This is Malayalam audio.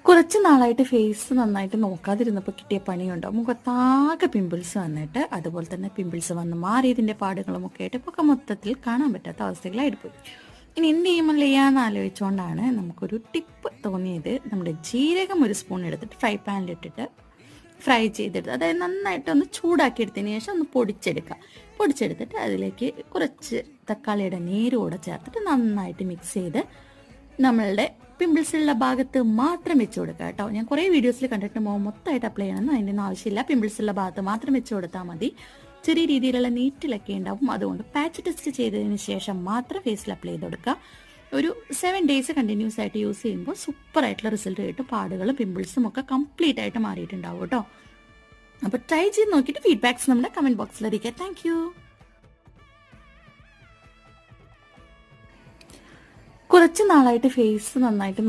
കുറച്ച് നാളായിട്ട് ഫേസ് നന്നായിട്ട് നോക്കാതിരുന്നപ്പോൾ കിട്ടിയ പണിയുണ്ടോ, മുഖത്താകെ പിമ്പിൾസ് വന്നിട്ട്, അതുപോലെ തന്നെ പിമ്പിൾസ് വന്ന് മാറിയതിൻ്റെ പാടുകളും ഒക്കെ ആയിട്ട് ഒക്കെ മൊത്തത്തിൽ കാണാൻ പറ്റാത്ത അവസ്ഥകളായിട്ട് പോയി. ഇനി എന്ത് ചെയ്യാമെന്ന് ആലോചിച്ചുകൊണ്ടാണ് നമുക്കൊരു ടിപ്പ് തോന്നിയത്. നമ്മുടെ ജീരകം ഒരു സ്പൂൺ എടുത്തിട്ട് ഫ്രൈ പാനിലിട്ടിട്ട് ഫ്രൈ ചെയ്തെടുത്ത്, അതായത് നന്നായിട്ടൊന്ന് ചൂടാക്കി എടുത്തതിന് ശേഷം ഒന്ന് പൊടിച്ചെടുത്തിട്ട് അതിലേക്ക് കുറച്ച് തക്കാളിയുടെ നീരോടെ ചേർത്തിട്ട് നന്നായിട്ട് മിക്സ് ചെയ്ത് നമ്മളുടെ പിമ്പിൾസുള്ള ഭാഗത്ത് മാത്രം വെച്ച് കൊടുക്കുക കേട്ടോ. ഞാൻ കുറേ വീഡിയോസിൽ കണ്ടിട്ട് മൊത്തമായിട്ട് അപ്ലൈ ചെയ്യണമെന്ന് അതിൻ്റെ ഒന്നും ആവശ്യമില്ല. പിമ്പിൾസുള്ള ഭാഗത്ത് മാത്രം വെച്ച് കൊടുത്താൽ മതി. ചെറിയ രീതിയിലുള്ള നീറ്റിലൊക്കെ ഉണ്ടാവും. അതുകൊണ്ട് പാച്ച് ടെസ്റ്റ് ചെയ്തതിന് ശേഷം മാത്രം ഫേസിൽ അപ്ലൈ ചെയ്ത് കൊടുക്കുക. ഒരു 7 days കണ്ടിന്യൂസ് ആയിട്ട് യൂസ് ചെയ്യുമ്പോൾ സൂപ്പറായിട്ടുള്ള റിസൾട്ട് കിട്ടും. പാടുകളും പിമ്പിൾസും ഒക്കെ കംപ്ലീറ്റ് ആയിട്ട് മാറിയിട്ടുണ്ടാവും കേട്ടോ. അപ്പോൾ ട്രൈ ചെയ്ത് നോക്കിയിട്ട് ഫീഡ്ബാക്സ് നമ്മുടെ കമൻറ്റ് ബോക്സിൽ അറിയിക്കുക. Thank you. കുറച്ച് നാളായിട്ട് ഫേസ് നന്നായിട്ട്